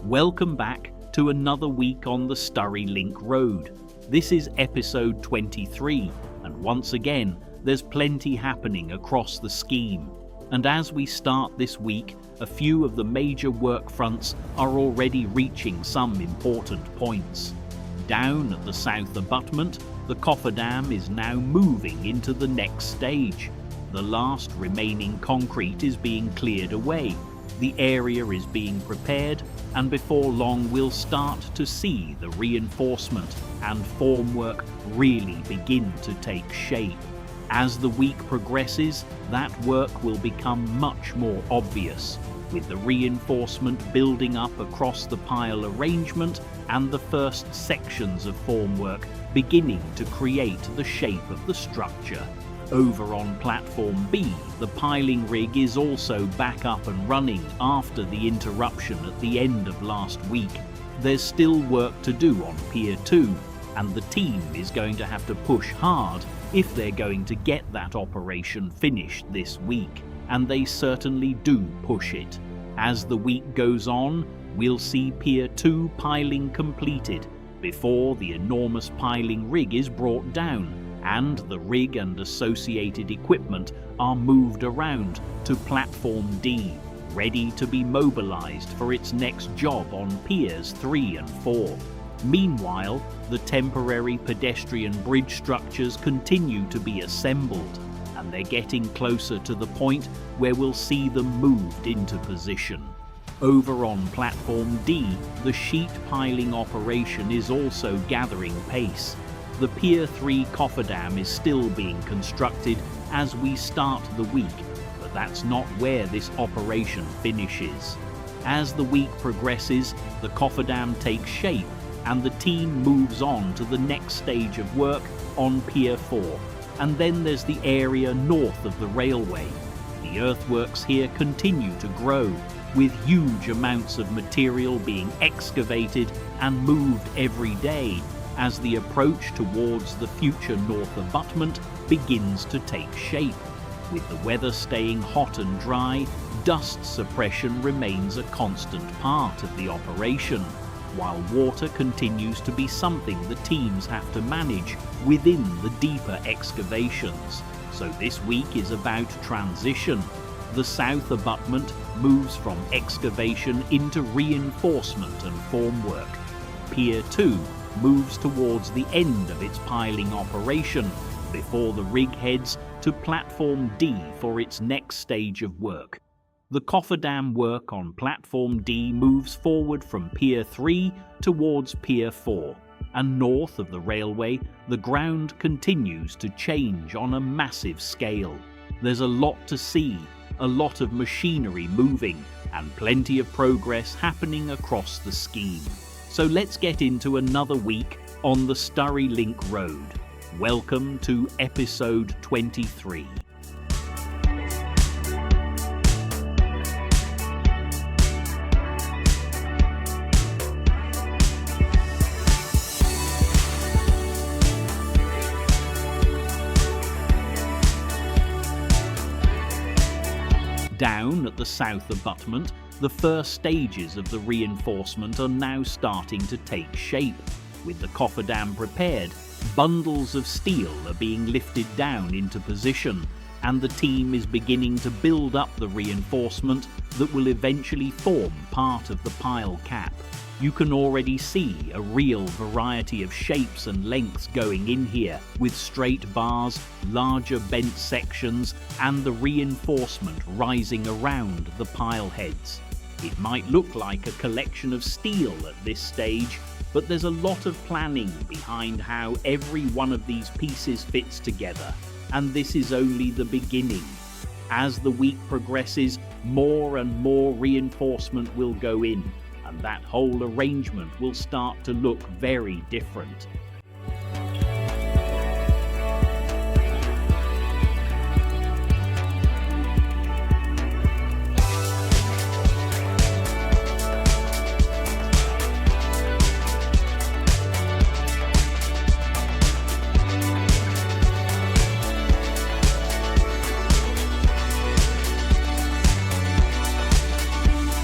Welcome back to another week on the Sturry Link Road. This is episode 23, and once again, there's plenty happening across the scheme. And as we start this week, a few of the major work fronts are already reaching some important points. Down at the South Abutment, the cofferdam is now moving into the next stage. The last remaining concrete is being cleared away. The area is being prepared, and before long we'll start to see the reinforcement and formwork really begin to take shape. As the week progresses, that work will become much more obvious, with the reinforcement building up across the pile arrangement and the first sections of formwork beginning to create the shape of the structure. Over on platform B, the piling rig is also back up and running after the interruption at the end of last week. There's still work to do on Pier 2, and the team is going to have to push hard if they're going to get that operation finished this week, and they certainly do push it. As the week goes on, we'll see Pier 2 piling completed before the enormous piling rig is brought down, and the rig and associated equipment are moved around to platform D, ready to be mobilised for its next job on Piers 3 and 4. Meanwhile, the temporary pedestrian bridge structures continue to be assembled, and they're getting closer to the point where we'll see them moved into position. Over on platform D, the sheet piling operation is also gathering pace. The Pier 3 cofferdam is still being constructed as we start the week, but that's not where this operation finishes. As the week progresses, the cofferdam takes shape and the team moves on to the next stage of work on Pier 4. And then there's the area north of the railway. The earthworks here continue to grow, with huge amounts of material being excavated and moved every day, as the approach towards the future North Abutment begins to take shape. With the weather staying hot and dry, dust suppression remains a constant part of the operation, while water continues to be something the teams have to manage within the deeper excavations. So this week is about transition. The South Abutment moves from excavation into reinforcement and formwork. Pier 2 moves towards the end of its piling operation before the rig heads to platform D for its next stage of work. The cofferdam work on platform D moves forward from Pier 3 towards Pier 4, and north of the railway, the ground continues to change on a massive scale. There's a lot to see, a lot of machinery moving, and plenty of progress happening across the scheme. So let's get into another week on the Sturry Link Road. Welcome to episode 23. Down at the South Abutment, the first stages of the reinforcement are now starting to take shape. With the cofferdam prepared, bundles of steel are being lifted down into position, and the team is beginning to build up the reinforcement that will eventually form part of the pile cap. You can already see a real variety of shapes and lengths going in here, with straight bars, larger bent sections, and the reinforcement rising around the pile heads. It might look like a collection of steel at this stage, but there's a lot of planning behind how every one of these pieces fits together, and this is only the beginning. As the week progresses, more and more reinforcement will go in, and that whole arrangement will start to look very different.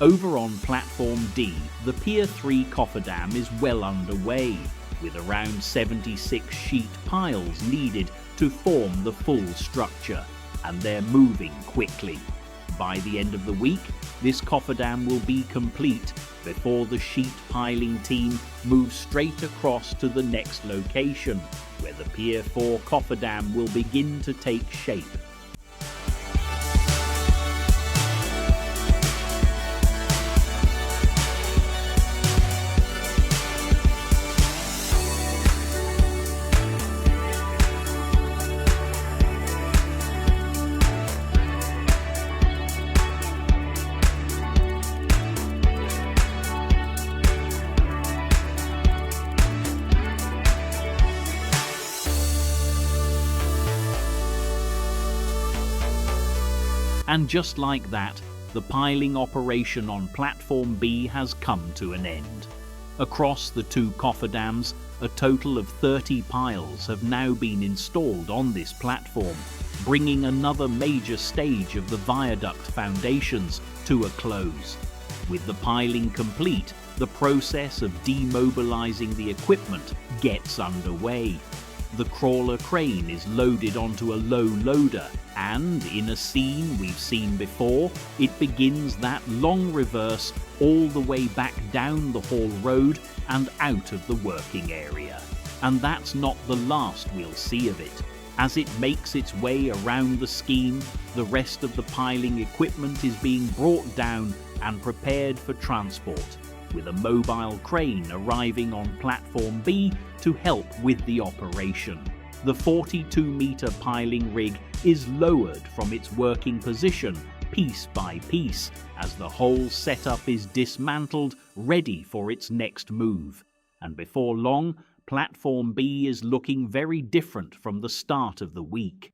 Over on Platform D, the Pier 3 cofferdam is well underway, with around 76 sheet piles needed to form the full structure, and they're moving quickly. By the end of the week, this cofferdam will be complete before the sheet piling team moves straight across to the next location, where the Pier 4 cofferdam will begin to take shape. And just like that, the piling operation on Platform B has come to an end. Across the two cofferdams, a total of 30 piles have now been installed on this platform, bringing another major stage of the viaduct foundations to a close. With the piling complete, the process of demobilising the equipment gets underway. The crawler crane is loaded onto a low loader, and in a scene we've seen before, it begins that long reverse all the way back down the Hall Road and out of the working area. And that's not the last we'll see of it. As it makes its way around the scheme, the rest of the piling equipment is being brought down and prepared for transport, with a mobile crane arriving on Platform B to help with the operation. The 42-metre piling rig is lowered from its working position piece by piece as the whole setup is dismantled, ready for its next move. And before long, Platform B is looking very different from the start of the week.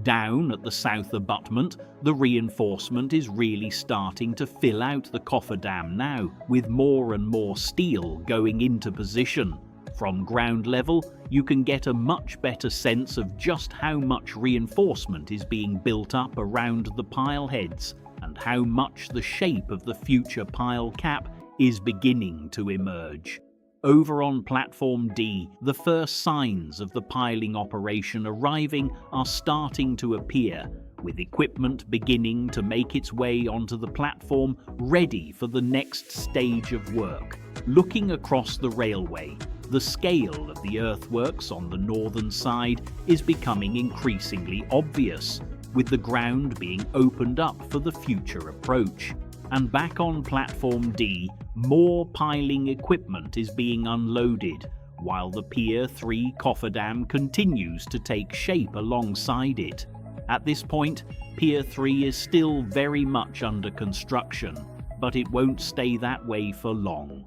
Down at the South Abutment, the reinforcement is really starting to fill out the cofferdam now, with more and more steel going into position. From ground level, you can get a much better sense of just how much reinforcement is being built up around the pile heads, and how much the shape of the future pile cap is beginning to emerge. Over on Platform D, the first signs of the piling operation arriving are starting to appear, with equipment beginning to make its way onto the platform, ready for the next stage of work. Looking across the railway, the scale of the earthworks on the northern side is becoming increasingly obvious, with the ground being opened up for the future approach. And back on Platform D, more piling equipment is being unloaded, while the Pier 3 cofferdam continues to take shape alongside it. At this point, Pier 3 is still very much under construction, but it won't stay that way for long.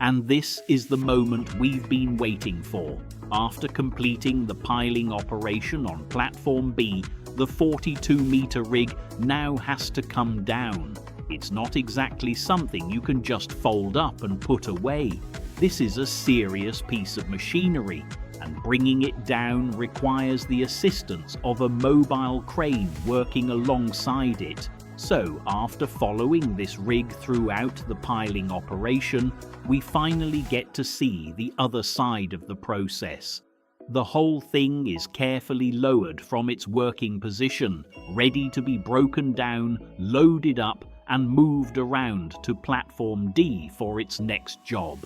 And this is the moment we've been waiting for. After completing the piling operation on Platform B, the 42-metre rig now has to come down. It's not exactly something you can just fold up and put away. This is a serious piece of machinery, and bringing it down requires the assistance of a mobile crane working alongside it. So, after following this rig throughout the piling operation, we finally get to see the other side of the process. The whole thing is carefully lowered from its working position, ready to be broken down, loaded up, and moved around to Platform D for its next job.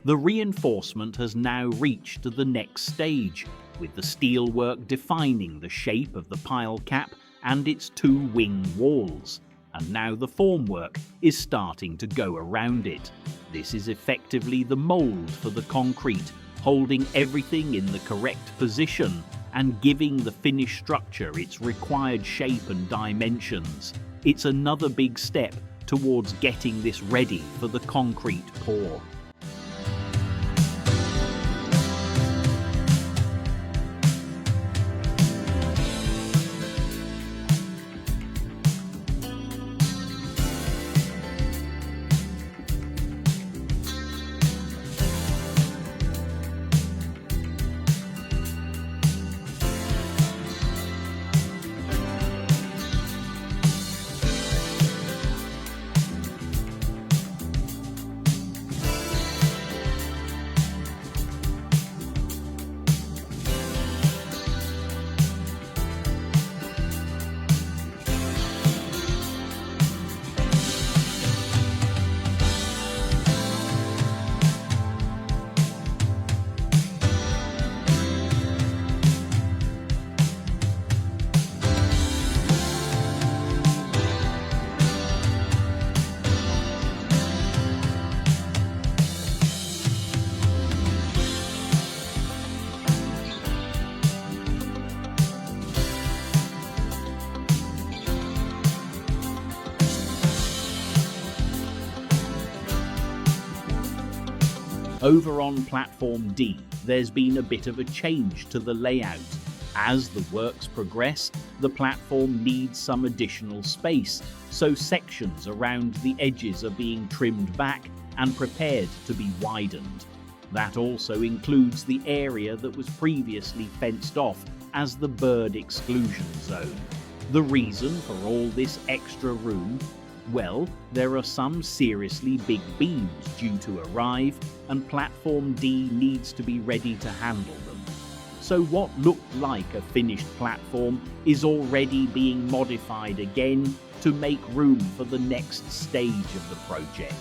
The reinforcement has now reached the next stage, with the steelwork defining the shape of the pile cap and its two wing walls, and now the formwork is starting to go around it. This is effectively the mould for the concrete, holding everything in the correct position and giving the finished structure its required shape and dimensions. It's another big step towards getting this ready for the concrete pour. Over on Platform D, there's been a bit of a change to the layout. As the works progress, the platform needs some additional space, so sections around the edges are being trimmed back and prepared to be widened. That also includes the area that was previously fenced off as the bird exclusion zone. The reason for all this extra room? Well, there are some seriously big beams due to arrive, and Platform D needs to be ready to handle them. So what looked like a finished platform is already being modified again to make room for the next stage of the project.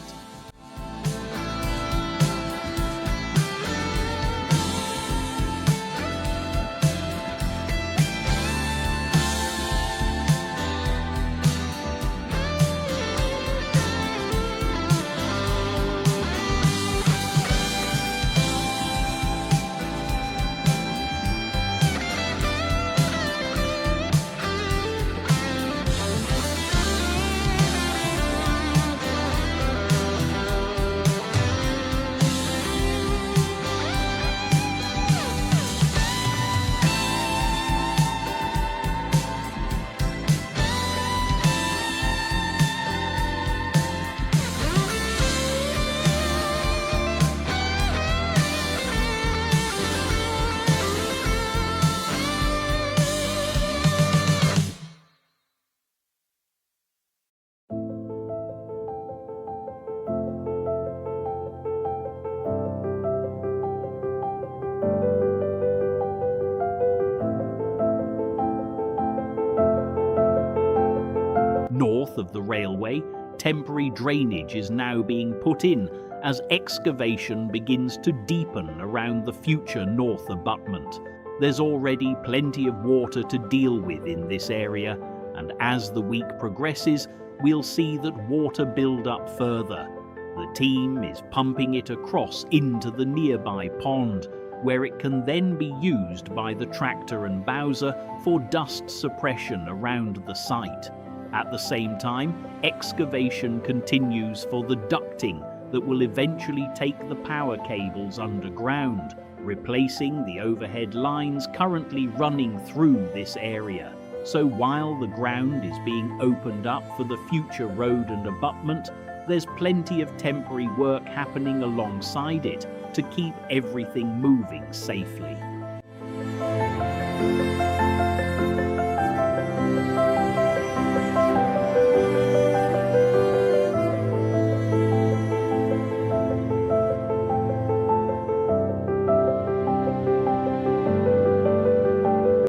North of the railway, temporary drainage is now being put in as excavation begins to deepen around the future North Abutment. There's already plenty of water to deal with in this area, and as the week progresses, we'll see that water build up further. The team is pumping it across into the nearby pond, where it can then be used by the tractor and bowser for dust suppression around the site. At the same time, excavation continues for the ducting that will eventually take the power cables underground, replacing the overhead lines currently running through this area. So while the ground is being opened up for the future road and abutment, there's plenty of temporary work happening alongside it to keep everything moving safely.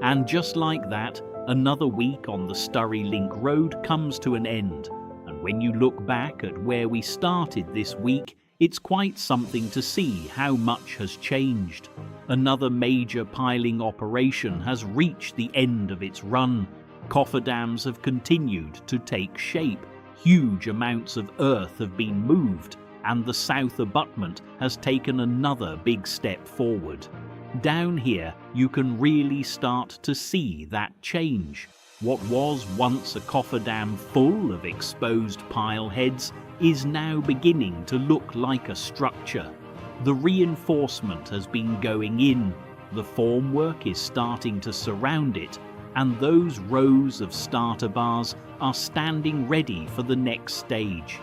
And just like that, another week on the Sturry Link Road comes to an end. And when you look back at where we started this week, It's quite something to see how much has changed. Another major piling operation has reached the end of its run. Cofferdams have continued to take shape. Huge amounts of earth have been moved, and the South Abutment has taken another big step forward. Down here, you can really start to see that change. What was once a cofferdam full of exposed pile heads is now beginning to look like a structure. The reinforcement has been going in, the formwork is starting to surround it, and those rows of starter bars are standing ready for the next stage.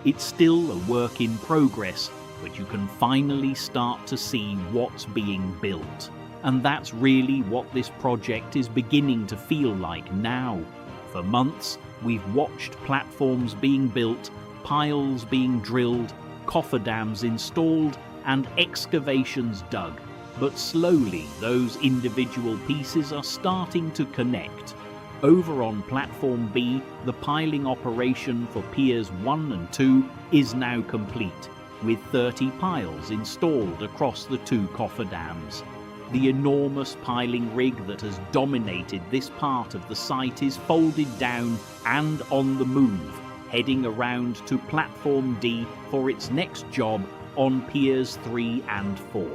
It's still a work in progress, but you can finally start to see what's being built. And that's really what this project is beginning to feel like now. For months, we've watched platforms being built, piles being drilled, cofferdams installed, and excavations dug. But slowly, those individual pieces are starting to connect. Over on Platform B, the piling operation for Piers 1 and 2 is now complete, with 30 piles installed across the two cofferdams. The enormous piling rig that has dominated this part of the site is folded down and on the move, heading around to Platform D for its next job on Piers 3 and 4.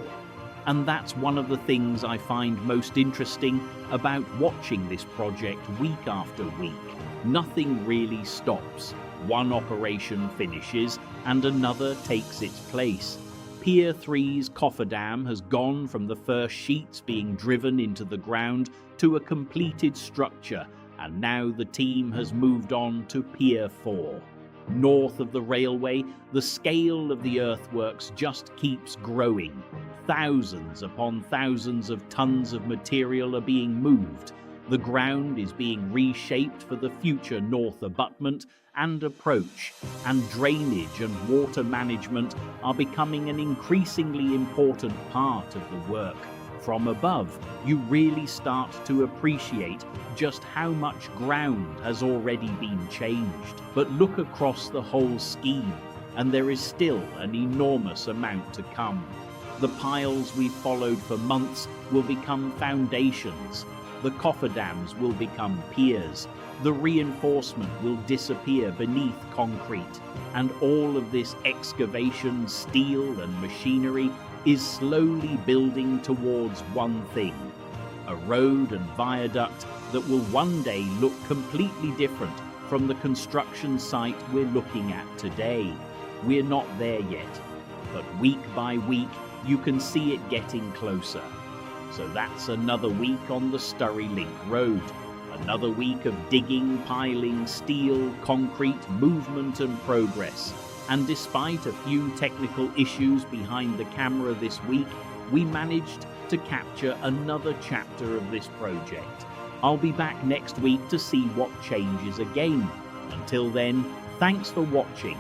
And that's one of the things I find most interesting about watching this project week after week. Nothing really stops. One operation finishes and another takes its place. Pier 3's cofferdam has gone from the first sheets being driven into the ground to a completed structure, and now the team has moved on to Pier 4. North of the railway, the scale of the earthworks just keeps growing. Thousands upon thousands of tons of material are being moved. The ground is being reshaped for the future North Abutment and approach, and drainage and water management are becoming an increasingly important part of the work. From above, you really start to appreciate just how much ground has already been changed. But look across the whole scheme, and there is still an enormous amount to come. The piles we've followed for months will become foundations. The cofferdams will become piers. The reinforcement will disappear beneath concrete. And all of this excavation, steel and machinery is slowly building towards one thing: a road and viaduct that will one day look completely different from the construction site we're looking at today. We're not there yet, but week by week you can see it getting closer. So that's another week on the Sturry Link Road. Another week of digging, piling, steel, concrete, movement and progress. And despite a few technical issues behind the camera this week, we managed to capture another chapter of this project. I'll be back next week to see what changes again. Until then, thanks for watching.